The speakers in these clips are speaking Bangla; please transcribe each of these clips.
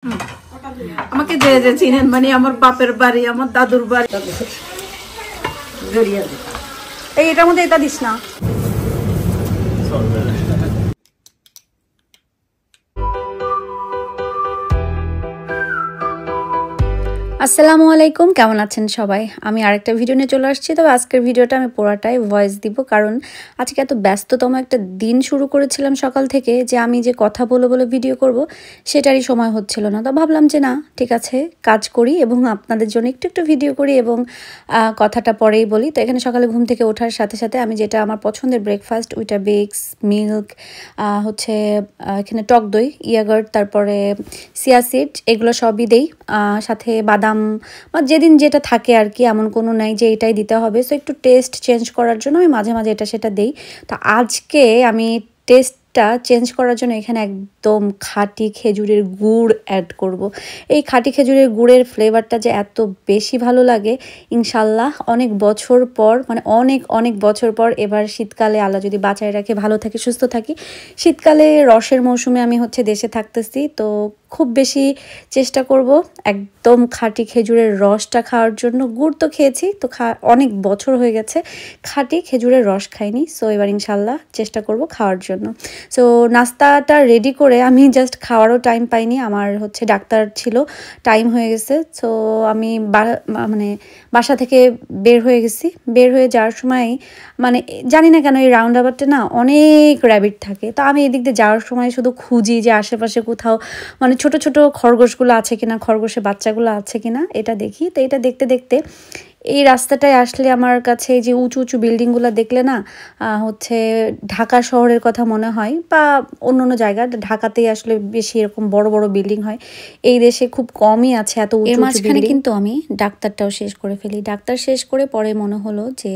আমাকে যে যে চিনেন মানে আমার বাপের বাড়ি, আমার দাদুর বাড়ি। এই এটার মধ্যে এটা দিস না। আসসালামু আলাইকুম, কেমন আছেন সবাই? আমি আরেকটা ভিডিও নিয়ে চলে আসছি। তবে আজকের ভিডিওটা আমি পুরাটাই ভয়েস দিব, কারণ আজকে এত ব্যস্ততম একটা দিন শুরু করেছিলাম সকাল থেকে যে আমি যে কথা বলে বলে ভিডিও করব সেটারই সময় হচ্ছিল না। তো ভাবলাম যে না, ঠিক আছে, কাজ করি এবং আপনাদের জন্য একটু একটু ভিডিও করি এবং কথাটা পরেই বলি। তো এখানে সকালে ঘুম থেকে ওঠার সাথে সাথে আমি যেটা আমার পছন্দের ব্রেকফাস্ট, ওইটা বেক্স, মিল্ক, হচ্ছে এখানে টক দই, ইয়াগার্ট, তারপরে চিয়া সিড, এগুলো সবই দেই। সাথে বাদাম বা যেদিন যেটা থাকে আর কি, এমন কোনো নাই যে এটাই দিতে হবে। সো একটু টেস্ট চেঞ্জ করার জন্য আমি মাঝে মাঝে এটা সেটা দেই। তো আজকে আমি টেস্টটা চেঞ্জ করার জন্য এখানে একদম খাঁটি খেজুরের গুড় অ্যাড করব। এই খাঁটি খেজুরের গুড়ের ফ্লেভারটা যে এত বেশি ভালো লাগে, ইনশাল্লাহ অনেক বছর পর, মানে অনেক অনেক বছর পর এবার শীতকালে আল্লাহ যদি বাঁচায় রাখে, ভালো থাকি, সুস্থ থাকি, শীতকালে রসের মৌসুমে আমি দেশে থাকতেছি। তো খুব বেশি চেষ্টা করব একদম খাঁটি খেজুরের রসটা খাওয়ার জন্য। গুড় তো খেয়েছি, তো অনেক বছর হয়ে গেছে খাঁটি খেজুরের রস খাইনি। সো এবার ইনশাল্লাহ চেষ্টা করব খাওয়ার জন্য। সো নাস্তাটা রেডি করে আমি জাস্ট খাওয়ারও টাইম পাইনি, আমার ডাক্তার ছিল, টাইম হয়ে গেছে। সো আমি মানে বাসা থেকে বের হয়ে গেছি। বের হয়ে যাওয়ার সময় মানে জানি না কেন এই রাউন্ড আবারটা না অনেক র্যাবিট থাকে। তো আমি এদিক দিয়ে যাওয়ার সময় শুধু খুঁজি যে আশেপাশে কোথাও মানে ছোট ছোট খরগোশগুলো আছে কিনা, খরগোশের বাচ্চাগুলো আছে কিনা, এটা দেখি। তো এটা দেখতে দেখতে এই রাস্তাটায় আসলে আমার কাছে এই যে উঁচু উঁচু বিল্ডিংগুলো দেখলে না ঢাকা শহরের কথা মনে হয়, বা অন্য অন্য জায়গা। ঢাকাতেই আসলে বেশি এরকম বড় বড় বিল্ডিং হয়, এই দেশে খুব কমই আছে এত উঁচু উঁচু বিল্ডিং। কিন্তু আমি ডাক্তারটাও শেষ করে ফেলি। ডাক্তার শেষ করে পরে মনে হলো যে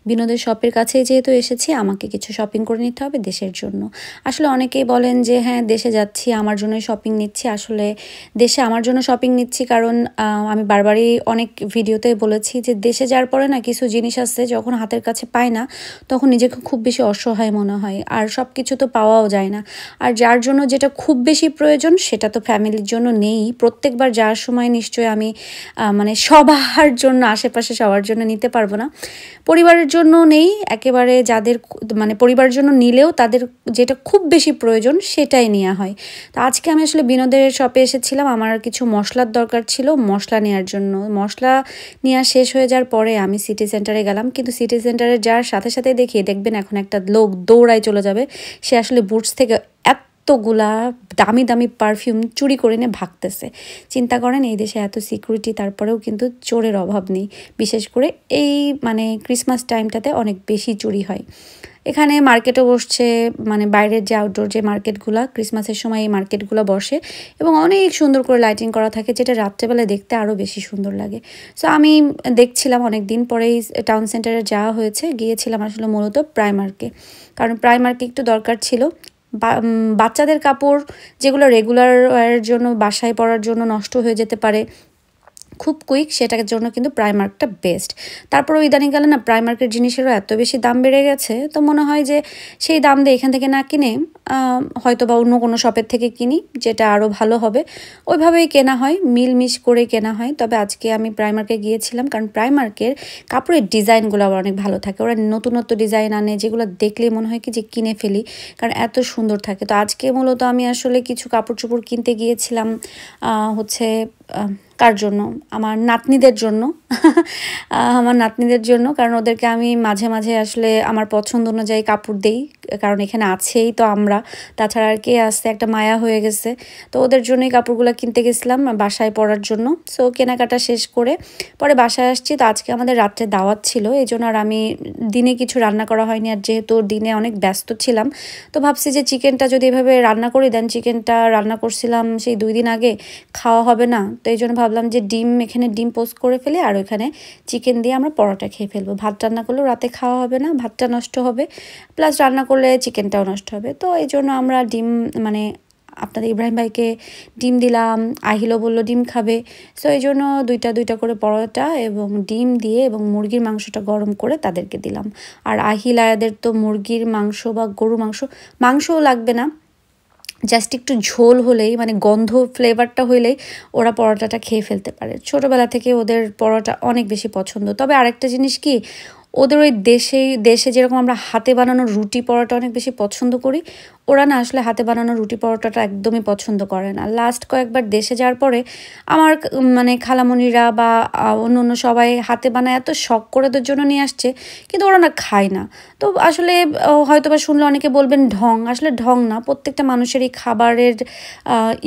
বিনোদের শপের কাছে যেহেতু এসেছি, আমাকে কিছু শপিং করে নিতে হবে দেশের জন্য। আসলে অনেকেই বলেন যে হ্যাঁ দেশে যাচ্ছি আমার জন্যই শপিং নিচ্ছি। আসলে দেশে আমার জন্য শপিং নিচ্ছি কারণ আমি বারবারই অনেক ভিডিওতে বলেছি যে দেশে যাওয়ার পরে না কিছু জিনিস আছে যখন হাতের কাছে পাই না, তখন নিজেকে খুব বেশি অসহায় মনে হয়, আর সব কিছু তো পাওয়াও যায় না। আর যার জন্য যেটা খুব বেশি প্রয়োজন সেটা তো ফ্যামিলির জন্য নেই। প্রত্যেকবার যাওয়ার সময় নিশ্চয়ই আমি মানে সবার জন্য, আশেপাশে সবার জন্য নিতে পারবো না, পরিবারের জন্য নেই একেবারে। যাদের মানে পরিবারের জন্য নিলেও তাদের যেটা খুব বেশি প্রয়োজন সেটাই নেওয়া হয়। তো আজকে আমি আসলে বিনোদের শপে এসেছিলাম, আমার কিছু মশলার দরকার ছিল, মশলা নেওয়ার জন্য। মশলা নেওয়া শেষ হয়ে যাওয়ার পরে আমি সিটি সেন্টারে গেলাম, কিন্তু সিটি সেন্টারে যাওয়ার সাথে সাথে দেখি দেখবেন এখন একটা লোক দৌড়ায় চলে যাবে। সে আসলে বুটস থেকে এতগুলা দামি দামি পারফিউম চুরি করে নিয়ে ভাগতেছে। চিন্তা করেন এই দেশে এত সিকিউরিটি, তারপরেও কিন্তু চোরের অভাব নেই। বিশেষ করে এই মানে ক্রিসমাস টাইমটাতে অনেক বেশি চুরি হয়। এখানে মার্কেটও বসছে, মানে বাইরের যে আউটডোর যে মার্কেটগুলো, ক্রিসমাসের সময় এই মার্কেটগুলো বসে এবং অনেক সুন্দর করে লাইটিং করা থাকে, যেটা রাত্রেবেলা দেখতে আরও বেশি সুন্দর লাগে। সো আমি দেখছিলাম, অনেক দিন পরেই টাউন সেন্টারে যাওয়া হয়েছে, গিয়েছিলাম আসলে মূলত প্রাইমার্কে, কারণ প্রাইমার্কে একটু দরকার ছিল। বাচ্চাদের কাপড় যেগুলো রেগুলার ওয়ারের জন্য, বাসায় পরার জন্য নষ্ট হয়ে যেতে পারে খুব কুইক, সেটার জন্য কিন্তু প্রাইমার্কটা বেস্ট। তারপর ইদানিং গেলে না প্রাইমার্কের জিনিসেরও এত বেশি দাম বেড়ে গেছে, তো মনে হয় যে সেই দাম দিয়ে এখান থেকে না কিনে হয়তো বা অন্য কোনো শপের থেকে কিনি, যেটা আরও ভালো হবে। ওইভাবেই কেনা হয়, মিলমিশ করে কেনা হয়। তবে আজকে আমি প্রাইমার্কে গিয়েছিলাম কারণ প্রাইমার্কের কাপড়ের ডিজাইনগুলো আবার অনেক ভালো থাকে। ওরা নতুন নতুন ডিজাইন আনে, যেগুলো দেখলেই মনে হয় কি যে কিনে ফেলি, কারণ এত সুন্দর থাকে। তো আজকে মূলত আমি আসলে কিছু কাপড় চোপড় কিনতে গিয়েছিলাম কার জন্য, আমার নাতনিদের জন্য। আমার নাতনিদের জন্য, কারণ ওদেরকে আমি মাঝে মাঝে আসলে আমার পছন্দ অনুযায়ী কাপড় দেই, কারণ এখানে আছেই তো আমরা, তাছাড়া আর কে আসছে, একটা মায়া হয়ে গেছে। তো ওদের জন্যই কাপড়গুলো কিনতে গেছিলাম বাসায় পরার জন্য। সো কেনাকাটা শেষ করে পরে বাসায় আসছি। তো আজকে আমাদের রাত্রে দাওয়াত ছিল, এই জন্য আর আমি দিনে কিছু রান্না করা হয়নি, আর যেহেতু দিনে অনেক ব্যস্ত ছিলাম তো ভাবছি যে চিকেনটা যদি এভাবে রান্না করে দেন, চিকেনটা রান্না করছিলাম সেই 2 দিন আগে, খাওয়া হবে না। তো এই জন্য ভাবলাম যে এখানে ডিম পোস্ট করে ফেলে, আর ওখানে চিকেন দিয়ে আমরা পরোটা খেয়ে ফেলবো। ভাত রান্না করলেও রাতে খাওয়া হবে না, ভাতটা নষ্ট হবে, প্লাস রান্না করলে চিকেনটাও নষ্ট হবে। তো এই জন্য আমরা ডিম, মানে আপনাদের ইব্রাহিম ভাইকে ডিম দিলাম, আহিলও বললো ডিম খাবে। সো এই জন্য দুইটা করে পরোটা এবং ডিম দিয়ে এবং মুরগির মাংসটা গরম করে তাদেরকে দিলাম। আর আহিল আয়াদের তো মুরগির মাংস বা গরু মাংসও লাগবে না, জাস্ট একটু ঝোল হলেই মানে গন্ধ ফ্লেভারটা হইলেই ওরা পরোটাটা খেয়ে ফেলতে পারে। ছোটোবেলা থেকে ওদের পরোটা অনেক বেশি পছন্দ। তবে আরেকটা জিনিস কি, ওদের ওই দেশে যেরকম আমরা হাতে বানানো রুটি পরোটা অনেক বেশি পছন্দ করি, ওরা না আসলে হাতে বানানো রুটি পরোটাটা একদমই পছন্দ করে না। লাস্ট কয়েকবার দেশে যাওয়ার পরে আমার মানে খালামণিরা বা অন্য অন্য সবাই হাতে বানায় এত শখ করে ওদের জন্য নিয়ে আসছে, কিন্তু ওরা না খায় না। তো আসলে হয়তো বা শুনলে অনেকে বলবেন ঢং, আসলে ঢং না, প্রত্যেকটা মানুষেরই খাবারের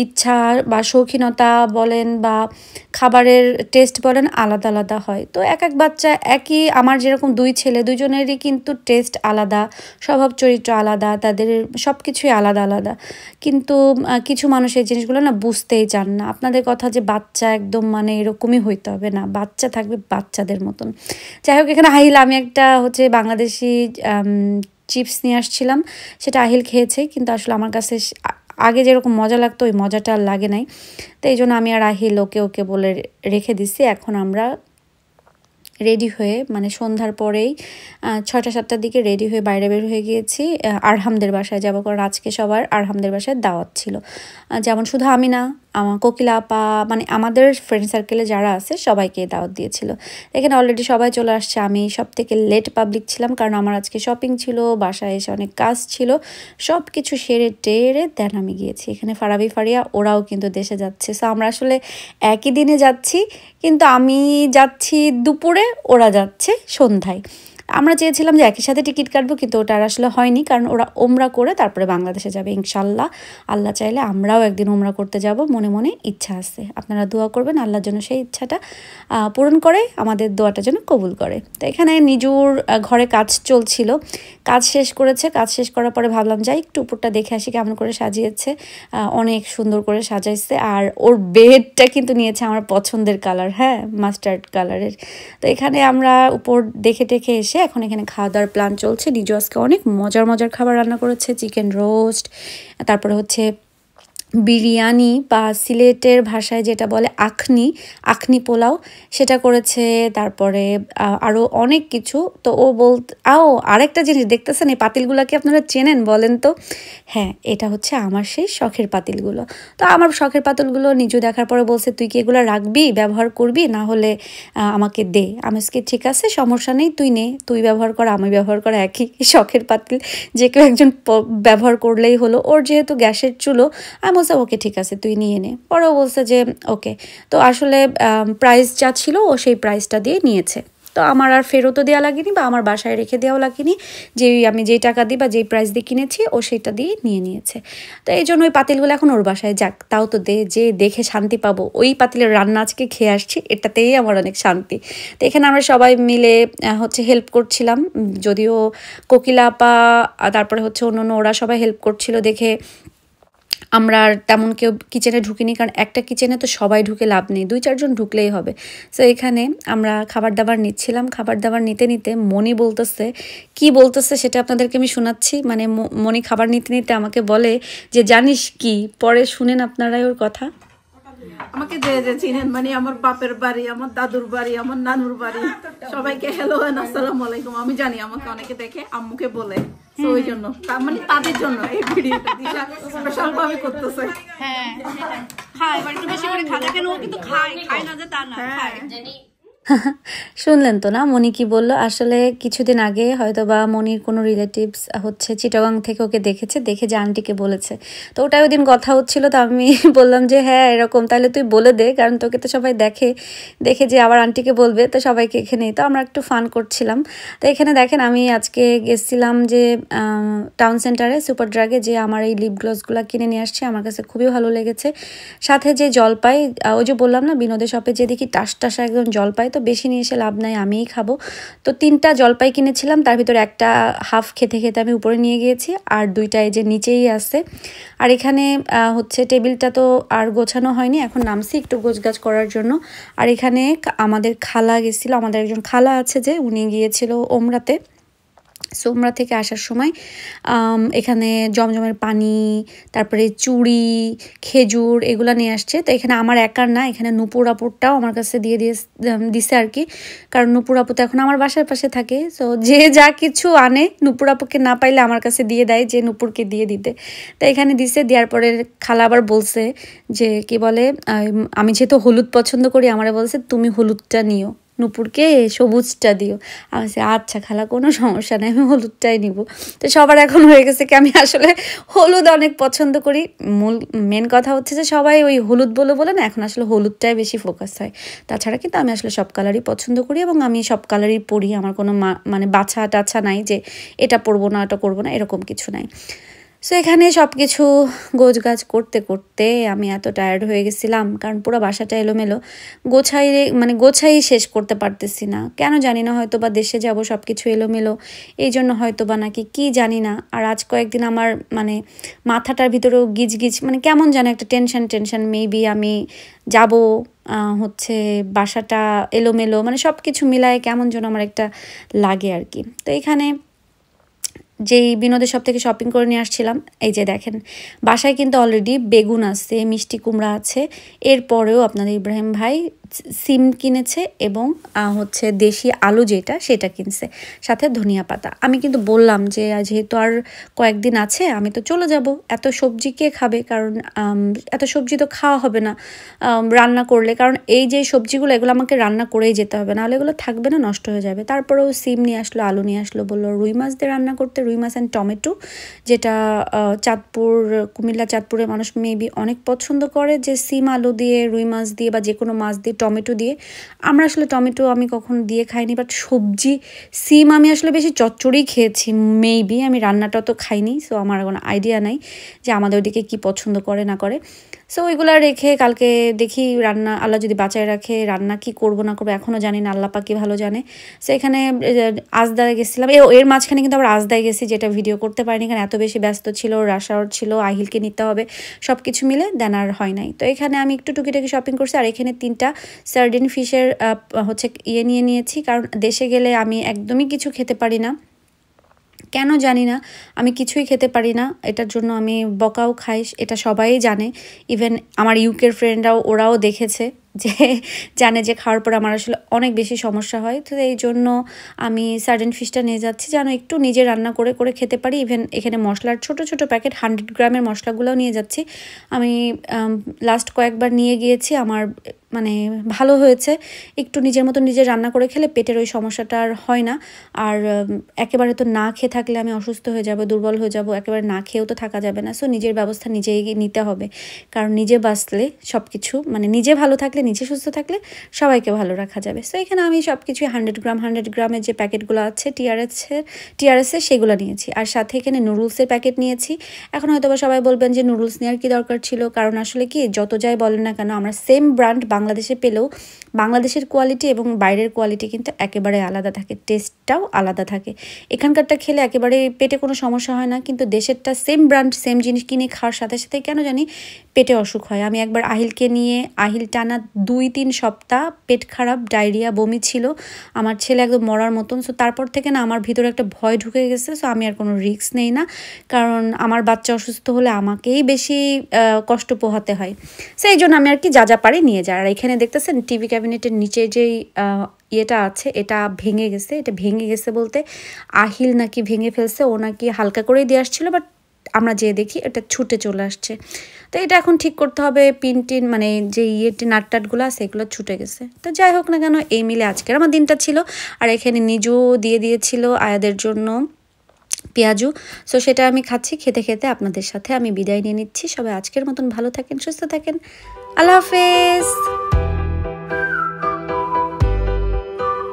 ইচ্ছা বা শৌখিনতা বলেন বা খাবারের টেস্ট বলেন আলাদা আলাদা হয়। তো এক এক বাচ্চা একই, আমার যেরকম দুই ছেলে দুজনেরই কিন্তু টেস্ট আলাদা, স্বভাব চরিত্র আলাদা, তাদের সব কিছুই আলাদা আলাদা। কিন্তু কিছু মানুষ এই জিনিসগুলো না বুঝতেই চান না। আপনাদের কথা যে বাচ্চা একদম মানে এরকমই হইতে হবে না, বাচ্চা থাকবে বাচ্চাদের মতন। যাই হোক, এখানে আহিল, আমি একটা হচ্ছে বাংলাদেশি চিপস নিয়ে আসছিলাম, সেটা আহিল খেয়েছে, কিন্তু আসলে আমার কাছে আগে যেরকম মজা লাগতো ওই মজাটা আর লাগে নাই। তো এই জন্য আমি আর আহিল ওকে ওকে বলে রেখে দিছি। এখন আমরা রেডি হয়ে মানে সন্ধ্যার পরেই 6টা-7টার দিকে রেডি হয়ে বাইরে বের হয়ে গিয়েছি আরহামদের বাসায় যাব, কারণ আজকে সবার আরহামদের বাসায় দাওয়াত ছিল। যেমন শুধু আমি না, আমার কোকিলা আপা মানে আমাদের ফ্রেন্ড সার্কেলে যারা আছে সবাইকে দাওয়াত দিয়েছিল। এখানে অলরেডি সবাই চলে আসছে। আমি সব থেকে লেট পাবলিক ছিলাম, কারণ আমার আজকে শপিং ছিল, বাসায় এসে অনেক কাজ ছিল, সব কিছু সেরে টেরে দেন আমি গিয়েছি। এখানে ফারাবি ফারিয়া ওরাও কিন্তু দেশে যাচ্ছে। সো আমরা আসলে একই দিনে যাচ্ছি, কিন্তু আমি যাচ্ছি দুপুরে, ওরা যাচ্ছে সন্ধ্যায়। আমরা চেয়েছিলাম যে একই সাথে টিকিট কাটবো, কিন্তু ওটা আর আসলে হয়নি, কারণ ওরা ওমরা করে তারপরে বাংলাদেশে যাবে ইনশাল্লাহ। আল্লাহ চাইলে আমরাও একদিন ওমরা করতে যাব, মনে মনে ইচ্ছা আছে। আপনারা দোয়া করবেন আল্লাহর জন্য সেই ইচ্ছাটা পূরণ করে, আমাদের দোয়াটা যেন কবুল করে। তো এখানে নিজুর ঘরে কাজ চলছিল, কাজ শেষ করেছে। কাজ শেষ করার পরে ভাবলাম যাই একটু উপরটা দেখে আসি কেমন করে সাজিয়েছে। অনেক সুন্দর করে সাজাইছে। আর ওর বেডটা কিন্তু নিয়েছে আমার পছন্দের কালার, হ্যাঁ, মাস্টার্ড কালারের। তো এখানে আমরা উপর দেখে টেখে এসে এখন এখানে খাওয়া দাওয়ার প্ল্যান চলছে। নিজু আজকে অনেক মজার মজার খাবার রান্না করেছে, চিকেন রোস্ট, তারপরে হচ্ছে বিরিয়ানি বা সিলেটের ভাষায় যেটা বলে আখনি, আখনি পোলাও, সেটা করেছে। তারপরে আরও অনেক কিছু। তো ও আরেকটা জিনিস দেখতেছেন, এই পাতিলগুলোকে আপনারা চেনেন বলেন তো? হ্যাঁ, এটা হচ্ছে আমার সেই শখের পাতিলগুলো। তো আমার শখের পাতিলগুলো নিজু দেখার পরে বলছে, তুই কি এগুলো রাখবি, ব্যবহার করবি, না হলে আমাকে দে। আমি আজকে ঠিক আছে, সমস্যা নেই, তুই নে, তুই ব্যবহার কর আমি ব্যবহার করা একই, শখের পাতিল যে কেউ একজন ব্যবহার করলেই হলো। ওর যেহেতু গ্যাসের চুলো, আমি বলছে ওকে ঠিক আছে তুই নিয়ে নে। পরেও বলছে যে ওকে। তো আসলে প্রাইস যা ছিল ও সেই প্রাইসটা দিয়ে নিয়েছে। তো আমার আর ফেরতও দেওয়া লাগেনি বা আমার বাসায় রেখে দেওয়াও লাগেনি, যে আমি যেই টাকা দিই বা যেই প্রাইস দিয়ে কিনেছি ও সেটা দিয়ে নিয়ে নিয়েছে। তো এই জন্য ওই পাতিলগুলো এখন ওর বাসায় যাক, তাও তো যে দেখে শান্তি পাবো। ওই পাতিলের রান্না আজকে খেয়ে আসছি, এটাতেই আমার অনেক শান্তি। তো এখানে আমরা সবাই মিলে হচ্ছে হেল্প করছিলাম, যদিও কোকিলা আপা তারপরে হচ্ছে অন্য ওরা সবাই হেল্প করছিল দেখে আমরা আর তেমন কেউ কিচেনে ঢুকিনি, কারণ একটা কিচেনে তো সবাই ঢুকে লাভ নেই, 2-4 জন ঢুকলেই হবে। সো এখানে আমরা খাবার দাবার নিচ্ছিলাম। খাবার দাবার নিতে নিতে মনি কি বলতেছে সেটা আপনাদেরকে আমি শোনাচ্ছি। মানে মনি খাবার নিতে নিতে আমাকে বলে যে জানিস কি, পরে শুনেন আপনারাই ওর কথা। আমাকে যে চিনেন মানে আমার বাপের বাড়ি, আমার দাদুর বাড়ি, আমার নানুর বাড়ি, সবাইকে হ্যালো এন্ড আসসালামু আলাইকুম। আমি জানি আমাকে অনেকে দেখে আম্মুকে বলে, তো ওই জন্য মানে তাদের জন্য এই ভিডিওটা দিশা স্পেশাল ভাবে করতেছে। হ্যাঁ খায়, এবার একটু বেশি করে খায়, কেন ও কিন্তু খায় না যে তা না, খায়। শুনলেন তো না মনি কি বললো? আসলে কিছুদিন আগে হয়তো বা মনির কোনো রিলেটিভস হচ্ছে চিটাগাং থেকে ওকে দেখেছে, দেখে যে আন্টিকে বলেছে। তো ওটাই ওই দিন কথা হচ্ছিল। তো আমি বললাম যে হ্যাঁ এরকম, তাহলে তুই বলে দে, কারণ তোকে তো সবাই দেখে যে আবার আন্টিকে বলবে, তো সবাইকে এখানেই। তো আমরা একটু ফান করছিলাম। তো এখানে দেখেন আমি আজকে গেছিলাম যে টাউন সেন্টারে সুপার ড্রাগে, যে আমার এই লিপ গ্লসগুলো কিনে নিয়ে আসছে, আমার কাছে খুবই ভালো লেগেছে। সাথে যে জলপাই, ওই যে বললাম না বিনোদের শপে যে দেখি টাসা একদম জলপাই, তো বেশি নিয়ে এসে লাভ নাই, আমিই খাবো। তো 3টা জলপাই কিনেছিলাম, তার ভিতরে একটা হাফ খেতে খেতে আমি উপরে নিয়ে গিয়েছি, আর 2টা এই যে নিচেই আছে। আর এখানে হচ্ছে টেবিলটা তো আর গোছানো হয়নি, এখন নামছি একটু গোছগাছ করার জন্য। আর এখানে আমাদের খালা গেছিলো, আমাদের একজন খালা আছে যে উনি গিয়েছিল ওমরাতে। সোমরা থেকে আসার সময় এখানে জমজমের পানি, তারপরে চুড়ি, খেজুর এগুলো নিয়ে আসছে। তো এখানে আমার একার না, এখানে নূপুর আপুরটাও আমার কাছে দিছে আর কি, কারণ নূপুর আপু তো এখন আমার বাসার পাশে থাকে। সো যে যা কিছু আনে নূপুর আপুকে না পাইলে আমার কাছে দিয়ে দেয়, যে নূপুরকে দিয়ে দিতে। তো এখানে দিছে, দেওয়ার পরে খালা আবার বলছে যে কি বলে, আমি যেহেতু হলুদ পছন্দ করি, আমারে বলছে তুমি হলুদটা নিও, নূপুরকে সবুজটা দিও। আমি বলছি আচ্ছা খালা, কোনো সমস্যা নেই, আমি হলুদটাই নিব। তো সবার এখন হয়ে গেছে কি আমি আসলে হলুদ অনেক পছন্দ করি। মেন কথা হচ্ছে যে সবাই ওই হলুদ বলে না, এখন আসলে হলুদটাই বেশি ফোকাস হয়। তাছাড়া কিন্তু আমি আসলে সব কালারই পছন্দ করি এবং আমি সব কালারই পরি। আমার কোনো মানে বাছা টাছা নাই যে এটা পরবো না ওটা করবো না, এরকম কিছু নাই। সো এখানে সব কিছু গোছগাছ করতে করতে আমি এত টায়ার্ড হয়ে গেছিলাম, কারণ পুরো বাসাটা এলোমেলো, গোছাই শেষ করতে পারতেছি না কেন জানি না। হয়তো বা দেশে যাব, সব কিছু এলোমেলো, এই জন্য হয়তো বা নাকি কি জানি না। আর আজ কয়েকদিন আমার মানে মাথাটার ভিতরেও গিজ মানে কেমন যেন একটা টেনশন, মেবি আমি যাব, হচ্ছে বাসাটা এলোমেলো, মানে সব কিছু মিলায় কেমন যেন আমার একটা লাগে আর কি। তো এখানে যেই বিনোদের সব থেকে শপিং করে নিয়ে আসছিলাম, এই যে দেখেন বাসায় কিন্তু অলরেডি বেগুন আছে, মিষ্টি কুমড়া আছে, এরপরেও আপনাদের ইব্রাহিম ভাই সিম কিনেছে এবং হচ্ছে দেশি আলু যেটা সেটা কিনছে, সাথে ধনিয়া পাতা। আমি কিন্তু বললাম যে যেহেতু আর কয়েকদিন আছে আমি তো চলে যাব, এত সবজি কে খাবে, কারণ এত সবজি তো খাওয়া হবে না রান্না করলে, কারণ এই যে সবজিগুলো এগুলো আমাকে রান্না করেই যেতে হবে, নাহলে এগুলো থাকবে না, নষ্ট হয়ে যাবে। তারপরেও সিম নিয়ে আসলো, আলু নিয়ে আসলো, বললো রুই মাছ দিয়ে রান্না করতে, রুই মাছ অ্যান্ড টমেটো, যেটা কুমিল্লা চাঁদপুরের মানুষ মেবি অনেক পছন্দ করে, যে সিম আলু দিয়ে, রুই মাছ দিয়ে বা যে কোনো মাছ দিয়ে, টমেটো দিয়ে। আমরা আসলে টমেটো আমি কখনো দিয়ে খাইনি, বাট সবজি সিম আমি আসলে বেশি চচ্চড়িই খেয়েছি মেবি, আমি রান্নাটা তো খাইনি। সো আমার কোনো আইডিয়া নাই যে আমাদের ওদিকে কি পছন্দ করে না করে। সো ওইগুলো রেখে কালকে দেখি রান্না, আল্লাহ যদি বাঁচায় রাখে, রান্না কি করব না করবো এখনও জানি না, আল্লাহ পাকি ভালো জানে। সো এখানে আজদায় গেছিলাম, এর মাঝখানে কিন্তু আবার আজদায় গেছি, যেটা ভিডিও করতে পারিনি কারণ এত বেশি ব্যস্ত ছিল, রাশ আওয়ার ছিল, আহিলকে নিতে হবে, সব কিছু মিলে দেন আর হয় নাই। তো এখানে আমি একটু টুকিটাকি শপিং করছি। আর এখানে 3টা সার্ডিন ফিশের হচ্ছে নিয়ে নিয়েছি, কারণ দেশে গেলে আমি একদমই কিছু খেতে পারি না, কেন জানি না, আমি কিছুই খেতে পারি না। এটার জন্য আমি বকাও খাই, এটা সবাই জানে, ইভেন আমার ইউকের ফ্রেন্ডরাও, ওরাও দেখেছে, যে জানে যে খাওয়ার পর আমার আসলে অনেক বেশি সমস্যা হয়। তো এই জন্য আমি সার্ডিন ফিশটা নিয়ে যাচ্ছি যেন একটু নিজে রান্না করে খেতে পারি। ইভেন এখানে মশলার ছোট প্যাকেট 100 গ্রামের মশলাগুলোও নিয়ে যাচ্ছি। আমি লাস্ট কয়েকবার নিয়ে গিয়েছি, আমার মানে ভালো হয়েছে। একটু নিজের মতো নিজে রান্না করে খেলে পেটের ওই সমস্যাটা আর হয় না। আর একেবারে তো না খেয়ে থাকলে আমি অসুস্থ হয়ে যাব, দুর্বল হয়ে যাব, একেবারে না খেয়েও তো থাকা যাবে না। সো নিজের ব্যবস্থা নিজেই নিতে হবে, কারণ নিজে বাঁচলে সব কিছু, মানে নিজে ভালো থাকলে, নিজে সুস্থ থাকলে সবাইকে ভালো রাখা যাবে। সো এখানে আমি সব কিছুই 100 গ্রামের যে প্যাকেটগুলো আছে টিআরএসের সেগুলো নিয়েছি, আর সাথে এখানে নুডলসের প্যাকেট নিয়েছি। এখন হয়তো বা সবাই বলবেন যে নুডলস নেওয়ার কি দরকার ছিল, কারণ আসলে কি যত যাই বলেন না কেন, আমরা সেম ব্র্যান্ড বাংলাদেশে পেলেও বাংলাদেশের কোয়ালিটি এবং বাইরের কোয়ালিটি কিন্তু একেবারে আলাদা থাকে, টেস্টটাও আলাদা থাকে। এখানকারটা খেলে একেবারে পেটে কোনো সমস্যা হয় না, কিন্তু দেশেরটা সেম ব্র্যান্ড সেম জিনিস কিনে খাওয়ার সাথে সাথে কেন জানি পেটে অসুখ হয়। আমি একবার আহিলকে নিয়ে, আহিল টানা 2-3 সপ্তাহ পেট খারাপ, ডায়রিয়া, বমি ছিল, আমার ছেলে একদম মরার মতন। সো তারপর থেকে না আমার ভিতরে একটা ভয় ঢুকে গেছে। সো আমি আর কোনো রিস্ক নেই না, কারণ আমার বাচ্চা অসুস্থ হলে আমাকেই বেশি কষ্ট পোহাতে হয়। সো এই জন্য আমি আর কি যা পারি নিয়ে যাই। আর এখানে দেখতেছেন টিভি ক্যাবিনেটের নিচে যেই ইয়েটা আছে, এটা ভেঙে গেছে। এটা ভেঙে গেছে বলতে আহিল নাকি ভেঙে ফেলছে, ও নাকি হালকা করেই দিয়ে আসছিল, বাট আমরা যে দেখি এটা ছুটে চলে আসছে। তো এটা এখন ঠিক করতে হবে, পিন মানে যে নাটটাটগুলো আছে এগুলো ছুটে গেছে। তো যাই হোক না কেন, এই মিলে আজকের আমার দিনটা ছিল। আর এখানে নিজু দিয়ে দিয়েছিল আয়াদের জন্য পেঁয়াজু। সো সেটা আমি খাচ্ছি, খেতে খেতে আপনাদের সাথে আমি বিদায় নিয়ে নিচ্ছি। সবাই আজকের মতন ভালো থাকেন, সুস্থ থাকেন, আল্লাহ হাফেজ।